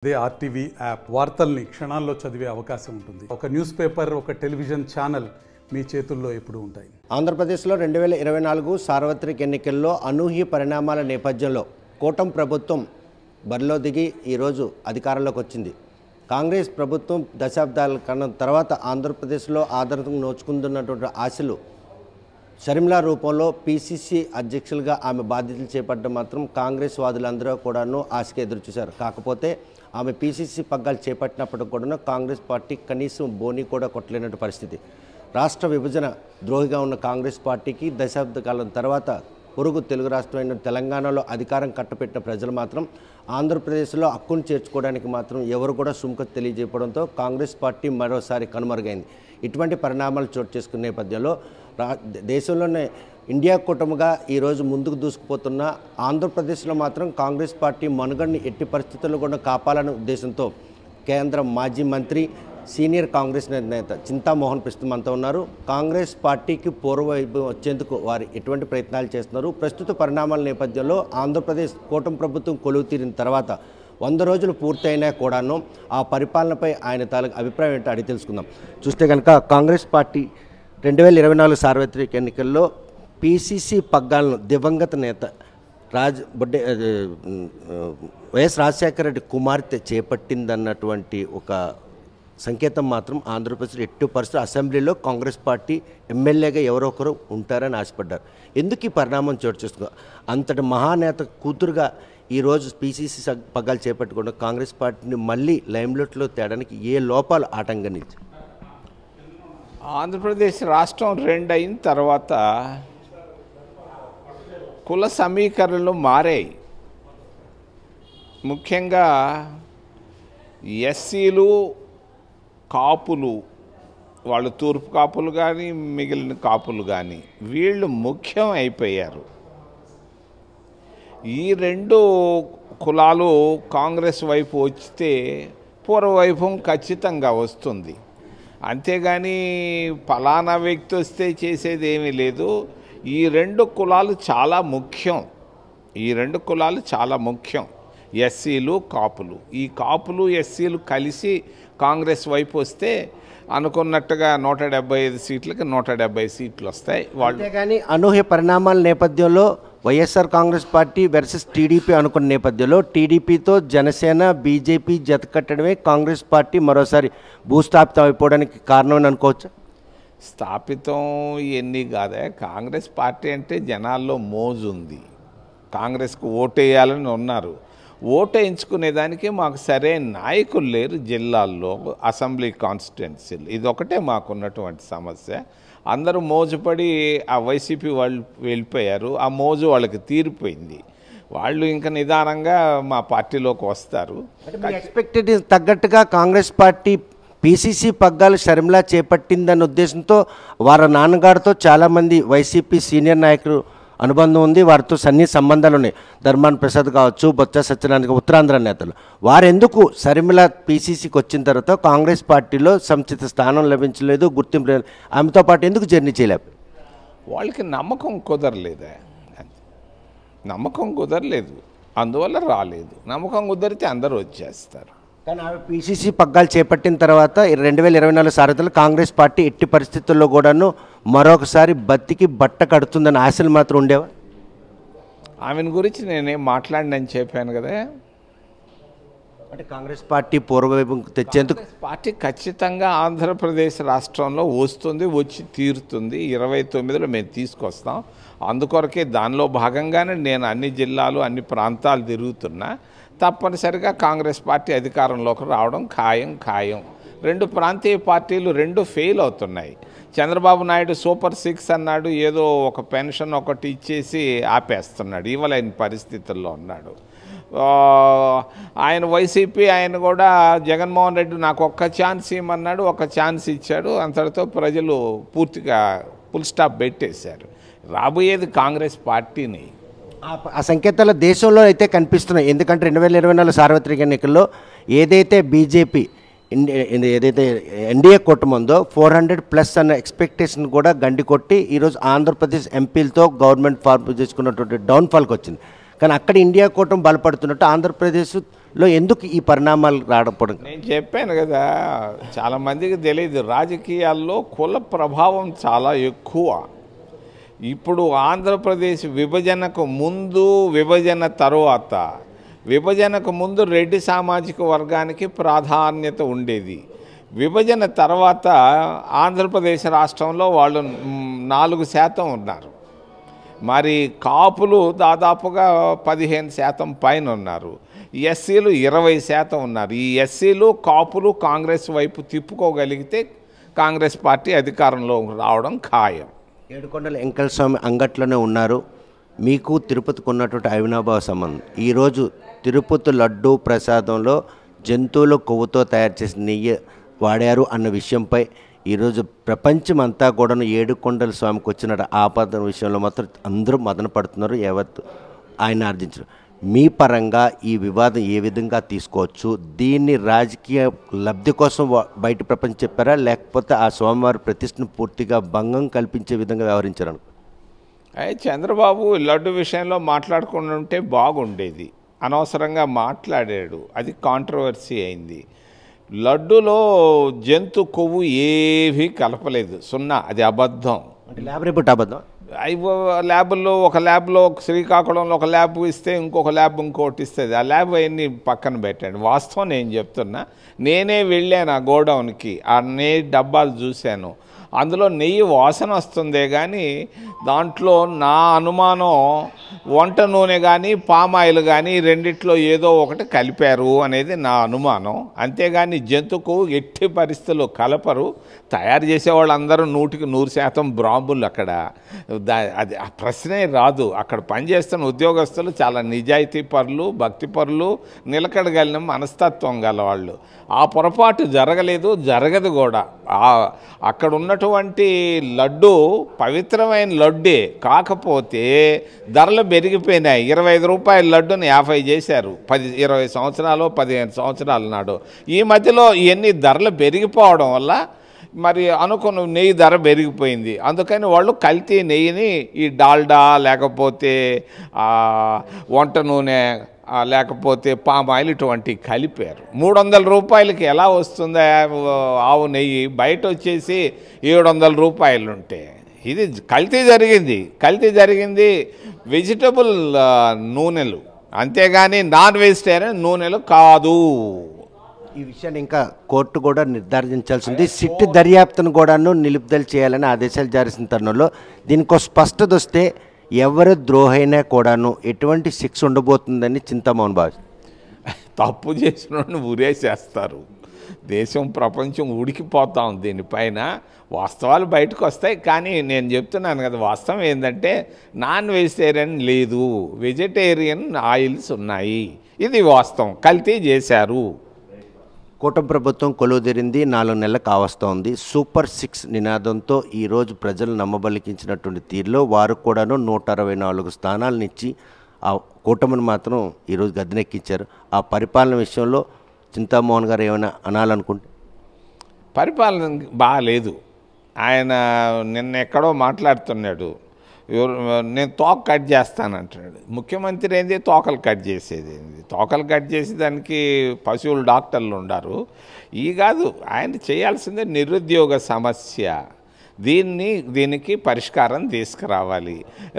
అదే RTV app వార్తల్ని క్షణాల్లో చదివే అవకాశం ఉంటుంది. ఒక న్యూస్ పేపర్, ఒక టెలివిజన్ ఛానల్ మీ చేతుల్లో ఎప్పుడూ ఉంటాయి. ఆంధ్రప్రదేశ్లో 2024 సార్వత్రిక ఎన్నికల్లో అనూహ్య పరిణామాల నేపథ్యంలో కూటమి ప్రభుత్వం బరిలో దిగి ఈరోజు అధికారంలోకి వచ్చింది. కాంగ్రెస్ ప్రభుత్వం దశాబ్దాల కన్నా తర్వాత ఆంధ్రప్రదేశ్లో ఆదరణ నోచుకుంటున్నటువంటి ఆశలు షర్మిలా రూపంలో పీసీసీ అధ్యక్షులుగా ఆమె బాధ్యతలు చేపట్టడం మాత్రం కాంగ్రెస్ వాదులందరూ కూడాను ఆశకి ఎదురు చూశారు. కాకపోతే ఆమె పీసీసీ పగ్గాలు చేపట్టినప్పటికి కూడా కాంగ్రెస్ పార్టీ కనీసం బోని కూడా కొట్టలేనటువంటి పరిస్థితి. రాష్ట్ర విభజన ద్రోహిగా ఉన్న కాంగ్రెస్ పార్టీకి దశాబ్ద కాలం తర్వాత పొరుగు తెలుగు రాష్ట్రమైన తెలంగాణలో అధికారం కట్టపెట్టిన ప్రజలు మాత్రం ఆంధ్రప్రదేశ్లో హక్కును చేర్చుకోవడానికి మాత్రం ఎవరు కూడా సుముఖత తెలియజేయడంతో కాంగ్రెస్ పార్టీ మరోసారి కనుమరుగైంది. ఇటువంటి పరిణామాలు చోటు చేసుకునే నేపథ్యంలో దేశంలోనే ఇండియా కూటమిగా ఈరోజు ముందుకు దూసుకుపోతున్న ఆంధ్రప్రదేశ్లో మాత్రం కాంగ్రెస్ పార్టీ మనుగడని ఎట్టి పరిస్థితుల్లో కూడా కాపాలనే ఉద్దేశంతో కేంద్ర మాజీ మంత్రి సీనియర్ కాంగ్రెస్ నేత చింతామోహన్ ప్రస్తుతం అంతా ఉన్నారు. కాంగ్రెస్ పార్టీకి పూర్వవైపు వచ్చేందుకు వారు ఎటువంటి ప్రయత్నాలు చేస్తున్నారు? ప్రస్తుత పరిణామాల నేపథ్యంలో ఆంధ్రప్రదేశ్ కూటమి ప్రభుత్వం కొలువు తీరిన తర్వాత 100 రోజులు పూర్తయినా కూడాను ఆ పరిపాలనపై ఆయన తాలూకు అభిప్రాయం ఏంటో అడిగి తెలుసుకుందాం. చూస్తే కనుక కాంగ్రెస్ పార్టీ 2024 సార్వత్రిక ఎన్నికల్లో పీసీసీ పగ్గాలను దివంగత నేత వైఎస్ రాజశేఖర రెడ్డి కుమార్తె చేపట్టిందన్నటువంటి ఒక సంకేతం మాత్రం ఆంధ్రప్రదేశ్ ఎట్టి పరిస్థితులు అసెంబ్లీలో కాంగ్రెస్ పార్టీ ఎమ్మెల్యేగా ఎవరో ఒకరు ఉంటారని ఆశపడ్డారు. ఎందుకు ఈ పరిణామం చోటు చేసుకున్నారు? అంతటి మహానేత కూతురుగా ఈరోజు పీసీసీ పగ్గాలు చేపట్టుకోవడం కాంగ్రెస్ పార్టీని మళ్ళీ లైమ్లైట్లో తేడానికి ఏ లోపాలు ఆటంకం నిలిచాయి? ఆంధ్రప్రదేశ్ రాష్ట్రం 2 అయిన తర్వాత కుల సమీకరణలు మారాయి. ముఖ్యంగా ఎస్సీలు, కాపులు, వాళ్ళు తూర్పు కాపులు కానీ మిగిలిన కాపులు కానీ వీళ్ళు ముఖ్యం అయిపోయారు. ఈ 2 కులాలు కాంగ్రెస్ వైపు వస్తే పూర్వవైభవం ఖచ్చితంగా వస్తుంది. అంతేగాని ఫలానా వ్యక్తి వస్తే చేసేది ఏమీ లేదు. ఈ 2 కులాలు చాలా ముఖ్యం. ఈ 2 కులాలు చాలా ముఖ్యం. ఎస్సీలు, కాపులు. ఈ కాపులు ఎస్సీలు కలిసి కాంగ్రెస్ వైపు వస్తే అనుకున్నట్టుగా 175 సీట్లకి 170 సీట్లు వస్తాయి. వాళ్ళు కానీ అనూహ్య పరిణామాల నేపథ్యంలో YSR Congress party versus TDP అనుకున్న నేపథ్యంలో టీడీపీతో జనసేన, బీజేపీ జత కట్టడమే కాంగ్రెస్ పార్టీ మరోసారి భూస్థాపితం అయిపోవడానికి కారణమని అనుకోవచ్చు. స్థాపితం ఇవన్నీ కాదా? కాంగ్రెస్ పార్టీ అంటే జనాల్లో మోజు ఉంది. కాంగ్రెస్కు ఓటేయాలని ఉన్నారు. ఓటు ఎంచుకునేదానికి మాకు సరైన నాయకులు లేరు. జిల్లాల్లో అసెంబ్లీ కాన్స్టిట్యున్సీలు ఇదొకటే మాకున్నటువంటి సమస్య. అందరూ మోజుపడి ఆ వైసీపీ వాళ్ళు వెళ్ళిపోయారు. ఆ మోజు వాళ్ళకి తీరిపోయింది. వాళ్ళు ఇంకా నిదానంగా మా పార్టీలోకి వస్తారు. ఎక్స్పెక్టెడ్ తగ్గట్టుగా కాంగ్రెస్ పార్టీ పీసీసీ పగ్గాలు షర్మిలా చేపట్టిందన్న ఉద్దేశంతో వారి నాన్నగారితో చాలామంది వైసీపీ సీనియర్ నాయకులు అనుబంధం ఉంది. వారితో సన్నిహిత సంబంధాలు ఉన్నాయి. ధర్మాన ప్రసాద్ కావచ్చు, బొత్స సత్యనారాయణ, ఉత్తరాంధ్ర నేతలు. వారెందుకు షర్మిల పీసీసీకి వచ్చిన తర్వాత కాంగ్రెస్ పార్టీలో సముచిత స్థానం లభించలేదు, గుర్తింపు లేదు, ఆమెతో పాటు ఎందుకు జర్నీ చేయలేదు? వాళ్ళకి నమ్మకం కుదరలేదా? నమ్మకం కుదరలేదు, అందువల్ల రాలేదు. నమ్మకం కుదిరితే అందరూ వచ్చేస్తారు. కానీ ఆమె పీసీసీ పగ్గాలు చేపట్టిన తర్వాత 2024 సారథిలో కాంగ్రెస్ పార్టీ ఎట్టి పరిస్థితుల్లో కూడాను మరొకసారి బతికి బట్ట కడుతుందని ఆశలు మాత్రం ఉండేవా? ఆమెను గురించి నేనేం మాట్లాడినని చెప్పాను కదా. అంటే కాంగ్రెస్ పార్టీ పూర్వవైపు తెచ్చేందుకు పార్టీ ఖచ్చితంగా ఆంధ్రప్రదేశ్ రాష్ట్రంలో వస్తుంది, వచ్చి తీరుతుంది. 29లో మేము తీసుకొస్తాం. అందుకొరకే దానిలో భాగంగానే నేను అన్ని జిల్లాలు, అన్ని ప్రాంతాలు తిరుగుతున్నా. తప్పనిసరిగా కాంగ్రెస్ పార్టీ అధికారంలోకి రావడం ఖాయం. 2 ప్రాంతీయ పార్టీలు 2 ఫెయిల్ అవుతున్నాయి. చంద్రబాబు నాయుడు సూపర్ 6 అన్నాడు, ఏదో ఒక పెన్షన్ ఒకటి ఇచ్చేసి ఆపేస్తున్నాడు. ఇవ్వలేని పరిస్థితుల్లో ఉన్నాడు ఆయన. వైసీపీ ఆయన కూడా జగన్మోహన్ రెడ్డి నాకు ఒక్క ఛాన్స్ ఇవ్వమన్నాడు, ఒక ఛాన్స్ ఇచ్చాడు. అంతటితో ప్రజలు పూర్తిగా ఫుల్ స్టాప్ పెట్టేశారు. రాబోయేది కాంగ్రెస్ పార్టీని. ఆ సంకేతాలు దేశంలో అయితే కనిపిస్తున్నాయి. ఎందుకంటే 2024 సార్వత్రిక ఎన్నికల్లో ఏదైతే బీజేపీ ఏదైతే ఎన్డీఏ కూటమి ఉందో 400+ అన్న ఎక్స్పెక్టేషన్ కూడా గండి కొట్టి ఈరోజు ఆంధ్రప్రదేశ్ ఎంపీలతో గవర్నమెంట్ ఫార్మ్ చేసుకున్నటువంటి డౌన్ఫాల్కి వచ్చింది. కానీ అక్కడ ఇండియా కూటమి బలపడుతున్నట్టు ఆంధ్రప్రదేశ్ లో ఎందుకు ఈ పరిణామాలు రావడం? నేను చెప్పాను కదా, చాలామందికి తెలియదు, రాజకీయాల్లో కుల ప్రభావం చాలా ఎక్కువ. ఇప్పుడు ఆంధ్రప్రదేశ్ విభజనకు ముందు, విభజన తరువాత, విభజనకు ముందు రెడ్డి సామాజిక వర్గానికి ప్రాధాన్యత ఉండేది. విభజన తర్వాత ఆంధ్రప్రదేశ్ రాష్ట్రంలో వాళ్ళు 4% ఉన్నారు. మరి కాపులు దాదాపుగా 15% పైన ఉన్నారు. ఎస్సీలు 20% ఉన్నారు. ఈ ఎస్సీలు కాపులు కాంగ్రెస్ వైపు తిప్పుకోగలిగితే కాంగ్రెస్ పార్టీ అధికారంలో రావడం ఖాయం. ఏడుకొండల వెంకట స్వామి అంగట్లోనే ఉన్నారు. మీకు తిరుపతికి ఉన్నటువంటి అవినాభావ సంబంధం. ఈరోజు తిరుపతి లడ్డూ ప్రసాదంలో జంతువుల కొవ్వుతో తయారు చేసిన నెయ్యి వాడారు అన్న విషయంపై ఈరోజు ప్రపంచమంతా కూడాను ఏడుకొండల స్వామికి వచ్చిన ఆపద విషయంలో మాత్రం అందరూ మదన పడుతున్నారు. యావత్ ఆయన ఆర్జించరు. మీ పరంగా ఈ వివాదం ఏ విధంగా తీసుకోవచ్చు? దీన్ని రాజకీయ లబ్ధి కోసం బయట ప్రపంచం చెప్పారా, లేకపోతే ఆ స్వామివారి ప్రతిష్టను పూర్తిగా భంగం కల్పించే విధంగా వ్యవహరించారు? చంద్రబాబు లడ్డు విషయంలో మాట్లాడుకుంటూ ఉంటే బాగుండేది. అనవసరంగా మాట్లాడాడు, అది కాంట్రవర్సీ అయింది. లడ్డులో జంతు కొవ్వు ఏవీ కలపలేదు, సున్నా, అది అబద్ధం. అంటే ల్యాబ్ రిపోర్ట్ అబద్ధం. ల్యాబుల్లో ఒక ల్యాబ్లో శ్రీకాకుళంలో ఒక ల్యాబ్ ఇస్తే ఇంకొక ల్యాబ్ ఇంకోటి ఇస్తుంది. ఆ ల్యాబ్ అవన్నీ పక్కన పెట్టండి. వాస్తవం నేను చెప్తున్నా. నేనే వెళ్ళాను ఆ గోడౌన్కి, ఆ నెయ్యి డబ్బాలు చూశాను. అందులో నెయ్యి వాసన వస్తుందే కానీ దాంట్లో నా అనుమానం వంట నూనె కానీ పామాయిల్ కానీ రెండిట్లో ఏదో ఒకటి కలిపారు అనేది నా అనుమానం. అంతేగాని జంతుకు ఎట్టి పరిస్థితుల్లో కలపరు. తయారు చేసేవాళ్ళు అందరూ 100% బ్రాహ్మణులు. అక్కడ అది ఆ ప్రశ్నే రాదు. అక్కడ పనిచేస్తున్న ఉద్యోగస్తులు చాలా నిజాయితీ పరులు, భక్తి పరులు, నిలకడగలిగిన మనస్తత్వం గలవాళ్ళు. ఆ పొరపాటు జరగలేదు, జరగదు కూడా. అక్కడ ఉన్నటువంటి లడ్డు పవిత్రమైన లడ్డే, కాకపోతే ధరలు పెరిగిపోయినాయి. 25 రూపాయల లడ్డుని 50 చేశారు 20 సంవత్సరాలు 15 సంవత్సరాల నాడు. ఈ మధ్యలో ఇవన్నీ ధరలు పెరిగిపోవడం వల్ల మరి అనుకున్న నెయ్యి ధర పెరిగిపోయింది. అందుకని వాళ్ళు కల్తీ నెయ్యిని ఈ డాల్డా లేకపోతే వంట నూనె లేకపోతే పామాయిల్ ఇటువంటి కలిపారు. 300 రూపాయలకి ఎలా వస్తుందా ఆవు నెయ్యి? బయట వచ్చేసి 700 రూపాయలు ఉంటే ఇది కల్తీ జరిగింది. వెజిటబుల్ నూనెలు, అంతేగాని నాన్ వెజిటేరియన్ నూనెలు కాదు. ఈ విషయాన్ని ఇంకా కోర్టు కూడా నిర్ధారించాల్సింది. సిట్ దర్యాప్తును కూడాను నిలుపుదల చేయాలని ఆదేశాలు జారీ చేసిన తరుణంలో దీనికి స్పష్టత వస్తే ఎవరు ద్రోహైనా కూడాను ఎటువంటి శిక్ష ఉండబోతుందని చింతామోహన్ భావిస్తారు. తప్పు చేసిన ఉరేసేస్తారు. దేశం ప్రపంచం ఉడికిపోతాం దీనిపైన. వాస్తవాలు బయటకు వస్తాయి. కానీ నేను చెప్తున్నాను కదా, వాస్తవం ఏంటంటే నాన్ వెజిటేరియన్ లేదు, వెజిటేరియన్ ఆయిల్స్ ఉన్నాయి. ఇది వాస్తవం. కల్తీ చేశారు. కూటమి ప్రభుత్వం కొలువుదీరింది, 4 నెలలు కావస్తోంది. సూపర్ 6 నినాదంతో ఈరోజు ప్రజలు నమ్మబలికించినటువంటి తీరులో వారు కూడాను 164 స్థానాలనిచ్చి ఆ కూటమిని మాత్రం ఈరోజు గద్దెనెక్కించారు. ఆ పరిపాలన విషయంలో చింతామోహన్ గారు ఏమైనా అనాలనుకుంటే? పరిపాలన బాగాలేదు. ఆయన నిన్న ఎక్కడో మాట్లాడుతున్నాడు, నేను తోక కట్ చేస్తానంటున్నాడు. ముఖ్యమంత్రి ఏంది తోకలు కట్ చేసేది ఏంది? తోకలు కట్ చేసి దానికి పశువులు డాక్టర్లు ఉండారు. ఈ కాదు, ఆయన చేయాల్సిందే నిరుద్యోగ సమస్య. దీనికి పరిష్కారం తీసుకురావాలి.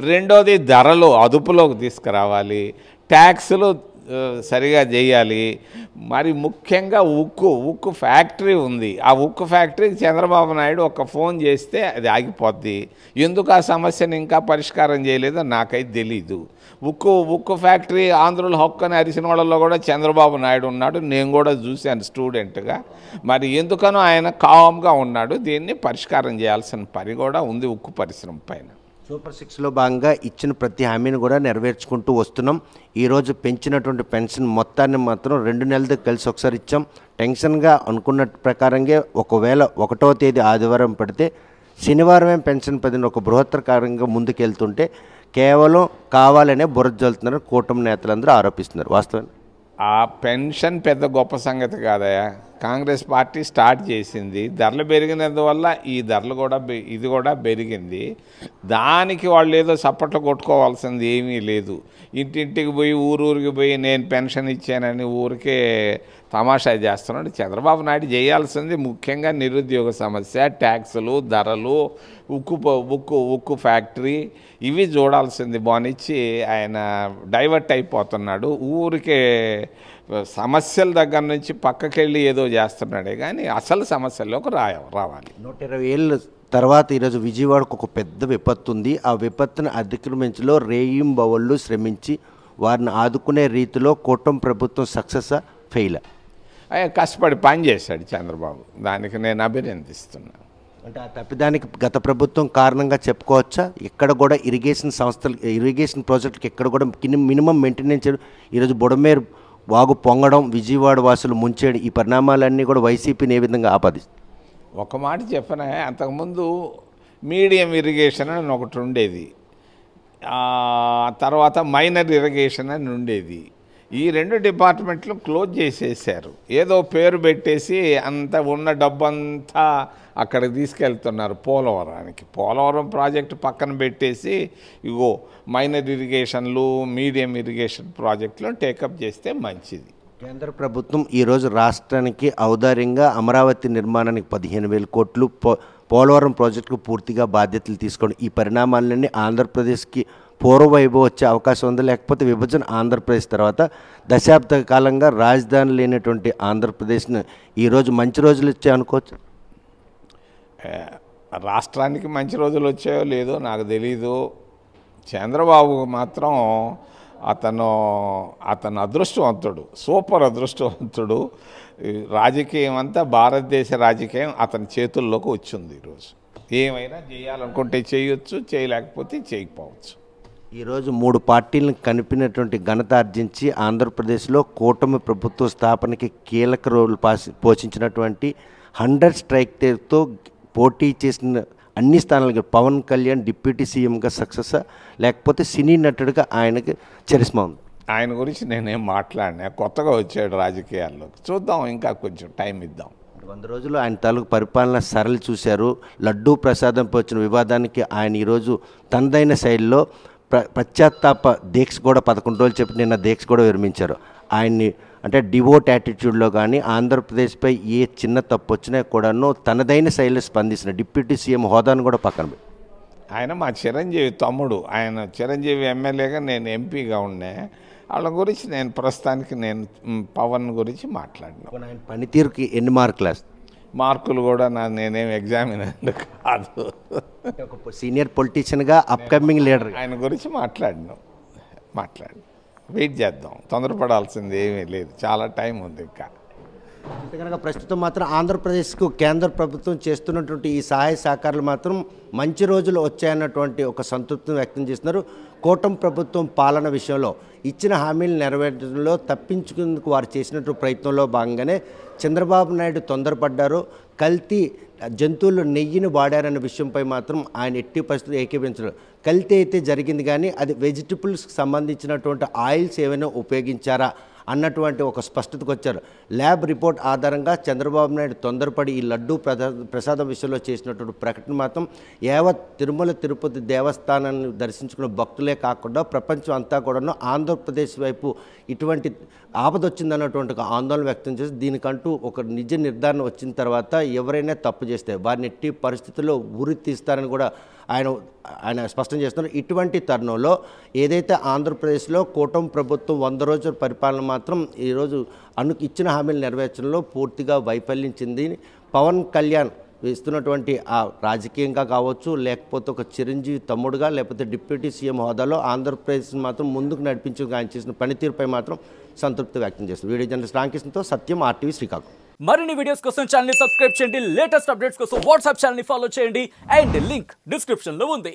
రెండోది ధరలు అదుపులోకి తీసుకురావాలి. ట్యాక్సులు సరిగా చేయాలి. మరి ముఖ్యంగా ఉక్కు ఫ్యాక్టరీ ఉంది. ఆ ఉక్కు ఫ్యాక్టరీకి చంద్రబాబు నాయుడు ఒక ఫోన్ చేస్తే అది ఆగిపోద్ది. ఎందుకు ఆ సమస్యను ఇంకా పరిష్కారం చేయలేదో నాకైతే తెలీదు. ఉక్కు ఫ్యాక్టరీ ఆంధ్రుల హక్కు అని అరిసిన వాళ్ళలో కూడా చంద్రబాబు నాయుడు ఉన్నాడు. నేను కూడా చూశాను స్టూడెంట్గా. మరి ఎందుకనో ఆయన కామ్గా ఉన్నాడు. దీన్ని పరిష్కారం చేయాల్సిన పని కూడా ఉంది ఉక్కు పరిశ్రమ పైన. సూపర్ 6లో భాగంగా ఇచ్చిన ప్రతి హామీని కూడా నెరవేర్చుకుంటూ వస్తున్నాం. ఈరోజు పెంచినటువంటి పెన్షన్ మొత్తాన్ని మాత్రం 2 నెలలు కలిసి ఒకసారి ఇచ్చాం. టెన్షన్గా అనుకున్న ప్రకారంగా ఒకవేళ 1వ తేదీ ఆదివారం పడితే శనివారమే పెన్షన్ పదిన ఒక బృహత్తర కార్యంగా ముందుకెళ్తుంటే కేవలం కావాలనే బురద జల్లుతున్నారు కూటమి నేతలందరూ ఆరోపిస్తున్నారు. వాస్తవం ఆ పెన్షన్ పెద్ద గొప్ప సంగతి కాదయా. కాంగ్రెస్ పార్టీ స్టార్ట్ చేసింది. ధరలు పెరిగినందువల్ల ఈ ధరలు కూడా ఇది కూడా పెరిగింది. దానికి వాళ్ళు ఏదో చప్పట్లు కొట్టుకోవాల్సింది ఏమీ లేదు. ఇంటింటికి పోయి ఊరూరికి పోయి నేను పెన్షన్ ఇచ్చానని ఊరికే తమాషా చేస్తున్నాడు. చంద్రబాబు నాయుడు చేయాల్సింది ముఖ్యంగా నిరుద్యోగ సమస్య, ట్యాక్సులు, ధరలు, ఉక్కు ఫ్యాక్టరీ ఇవి చూడాల్సింది. బానిచ్చి ఆయన డైవర్ట్ అయిపోతున్నాడు. ఊరికే సమస్యల దగ్గర నుంచి పక్కకెళ్ళి ఏదో చేస్తున్నాడే కానీ అసలు సమస్యల్లోకి రావాలి. 120 ఏళ్ళ తర్వాత ఈరోజు విజయవాడకు ఒక పెద్ద విపత్తు ఉంది. ఆ విపత్తును అధిగమించలో రేయింబవళ్ళు శ్రమించి వారిని ఆదుకునే రీతిలో కూటమి ప్రభుత్వం సక్సెస్ ఫెయిల్ కష్టపడి పని చేశాడు చంద్రబాబు. దానికి నేను అభినందిస్తున్నాను. అంటే ఆ తప్పిదానికి గత ప్రభుత్వం కారణంగా చెప్పుకోవచ్చా? ఇక్కడ కూడా ఇరిగేషన్ సంస్థలు, ఇరిగేషన్ ప్రాజెక్టులకు ఎక్కడ కూడా మినిమం మెయింటెనెన్స్ ఈరోజు బుడమేరు వాగు పొంగడం, విజయవాడ వాసులు ముంచేయడం, ఈ పరిణామాలన్నీ కూడా వైసీపీని ఏ విధంగా ఆపాదిస్తుంది? ఒక మాట చెప్పనా, అంతకుముందు మీడియం ఇరిగేషన్ అని ఒకటి ఉండేది, తర్వాత మైనర్ ఇరిగేషన్ అని ఉండేది. ఈ 2 డిపార్ట్మెంట్లు క్లోజ్ చేసేసారు. ఏదో పేరు పెట్టేసి అంత ఉన్న డబ్బంతా అక్కడికి తీసుకెళ్తున్నారు పోలవరానికి. పోలవరం ప్రాజెక్టు పక్కన పెట్టేసి ఇగో మైనర్ ఇరిగేషన్లు, మీడియం ఇరిగేషన్ ప్రాజెక్టులు టేకప్ చేస్తే మంచిది. కేంద్ర ప్రభుత్వం ఈరోజు రాష్ట్రానికి ఔదార్యంగా అమరావతి నిర్మాణానికి 15,000 కోట్లు, పోలవరం ప్రాజెక్టుకు పూర్తిగా బాధ్యతలు తీసుకోండి. ఈ పరిణామాలన్నీ ఆంధ్రప్రదేశ్కి పూర్వవైభవం వచ్చే అవకాశం ఉంది. లేకపోతే విభజన ఆంధ్రప్రదేశ్ తర్వాత దశాబ్ద కాలంగా రాజధాని లేనటువంటి ఆంధ్రప్రదేశ్ని ఈరోజు మంచి రోజులు వచ్చాయి అనుకోవచ్చు. రాష్ట్రానికి మంచి రోజులు వచ్చాయో లేదో నాకు తెలీదు. చంద్రబాబు మాత్రం అతను అదృష్టవంతుడు, సూపర్ అదృష్టవంతుడు. రాజకీయం అంతా భారతదేశ రాజకీయం అతని చేతుల్లోకి వచ్చింది. ఈరోజు ఏమైనా చేయాలనుకుంటే చేయొచ్చు, చేయలేకపోతే చేయకపోవచ్చు. ఈరోజు 3 పార్టీలను కలిపినటువంటి ఘనత ఆర్జించి ఆంధ్రప్రదేశ్లో కూటమి ప్రభుత్వ స్థాపనకి కీలక రోల్ పోషించినటువంటి 100 స్ట్రైక్తో పోటీ చేసిన అన్ని స్థానాలకి పవన్ కళ్యాణ్ డిప్యూటీ సీఎంగా సక్సెస్, లేకపోతే సినీ నటుడిగా ఆయనకి చరిస్మా ఉంది. ఆయన గురించి నేనేం మాట్లాడినా, కొత్తగా వచ్చాడు రాజకీయాల్లోకి, చూద్దాం, ఇంకా కొంచెం టైం ఇద్దాం. 100 రోజులు ఆయన తాలూకు పరిపాలన సరళి చూశారు. లడ్డూ ప్రసాదంపై వచ్చిన వివాదానికి ఆయన ఈరోజు తనదైన శైలిలో పశ్చాత్తాప దీక్ష కూడా 11 రోజులు చెప్పి నిన్న దీక్ష కూడా విరమించారు. ఆయన్ని అంటే డివోట్ యాటిట్యూడ్లో కానీ ఆంధ్రప్రదేశ్పై ఏ చిన్న తప్పు వచ్చినా కూడాను తనదైన శైలిలో స్పందిస్తున్న డిప్యూటీ సీఎం హోదాను కూడా పక్కన పెట్టి ఆయన మా చిరంజీవి తమ్ముడు. ఆయన చిరంజీవి ఎమ్మెల్యేగా నేను ఎంపీగా ఉన్నా. వాళ్ళ గురించి నేను ప్రస్తుతానికి పవన్ గురించి మాట్లాడినా. ఆయన పనితీరుకి ఎన్ని మార్కులు? మార్కులు కూడా నేనేం ఎగ్జామినర్ కాదు. ఒక సీనియర్ పొలిటీషియన్గా అప్కమింగ్ లీడర్ ఆయన గురించి మాట్లాడి వెయిట్ చేద్దాం. తొందరపడాల్సింది ఏమీ లేదు, చాలా టైం ఉంది ఇంకా. అంటే కనుక ప్రస్తుతం మాత్రం ఆంధ్రప్రదేశ్కు కేంద్ర ప్రభుత్వం చేస్తున్నటువంటి ఈ సహాయ సహకారాలు మాత్రం మంచి రోజులు వచ్చాయన్నటువంటి ఒక సంతృప్తిని వ్యక్తం చేస్తున్నారు. కూటమి ప్రభుత్వం పాలన విషయంలో ఇచ్చిన హామీలు నెరవేర్చడంలో తప్పించుకునేందుకు వారు చేసినటువంటి ప్రయత్నంలో భాగంగానే చంద్రబాబు నాయుడు తొందరపడ్డారు. కల్తీ జంతువులు నెయ్యిని వాడారన్న విషయంపై మాత్రం ఆయన ఎట్టి పరిస్థితులు ఏకీభించరు. కల్తీ అయితే జరిగింది కానీ అది వెజిటబుల్స్కి సంబంధించినటువంటి ఆయిల్స్ ఏమైనా ఉపయోగించారా అన్నటువంటి ఒక స్పష్టతకు వచ్చారు. ల్యాబ్ రిపోర్ట్ ఆధారంగా చంద్రబాబు నాయుడు తొందరపడి ఈ లడ్డూ ప్రసాదం విషయంలో చేసినటువంటి ప్రకటన మాత్రం యావత్ తిరుమల తిరుపతి దేవస్థానాన్ని దర్శించుకున్న భక్తులే కాకుండా ప్రపంచం అంతా కూడాను ఆంధ్రప్రదేశ్ వైపు ఇటువంటి ఆపదొచ్చిందన్నటువంటి ఒక ఆందోళన వ్యక్తం చేసి దీనికంటూ ఒక నిజ నిర్ధారణ వచ్చిన తర్వాత ఎవరైనా తప్పు చేస్తే వారిని ఎట్టి పరిస్థితుల్లో ఉరి తీస్తారని కూడా ఆయన స్పష్టం చేస్తున్నారు. ఇటువంటి తరుణంలో ఏదైతే ఆంధ్రప్రదేశ్లో కూటమి ప్రభుత్వం 100 రోజుల పరిపాలన మాత్రం ఈరోజు ఇచ్చిన హామీలు నెరవేర్చడంలో పూర్తిగా వైఫల్యించింది. పవన్ కళ్యాణ్ ఇస్తున్నటువంటి ఆ రాజకీయంగా కావచ్చు, లేకపోతే ఒక చిరంజీవి తమ్ముడుగా, లేకపోతే డిప్యూటీ సీఎం హోదాలో ఆంధ్రప్రదేశ్ని మాత్రం ముందుకు నడిపించడానికి ఆయన చేసిన పనితీరుపై మాత్రం సంతృప్తి వ్యక్తం చేస్తుంది. వీడియో జర్నలిస్ట్ రామకృష్ణతో సత్యం, RTV శ్రీకాకుళం. మరిన్ని వీడియోస్ కోసం ఛానల్ ని సబ్స్క్రైబ్ చేయండి. లేటెస్ట్ అప్డేట్స్ కోసం వాట్సాప్ ఛానల్ ని ఫాలో చేయండి. అండ్ లింక్ డిస్క్రిప్షన్ లో ఉంది.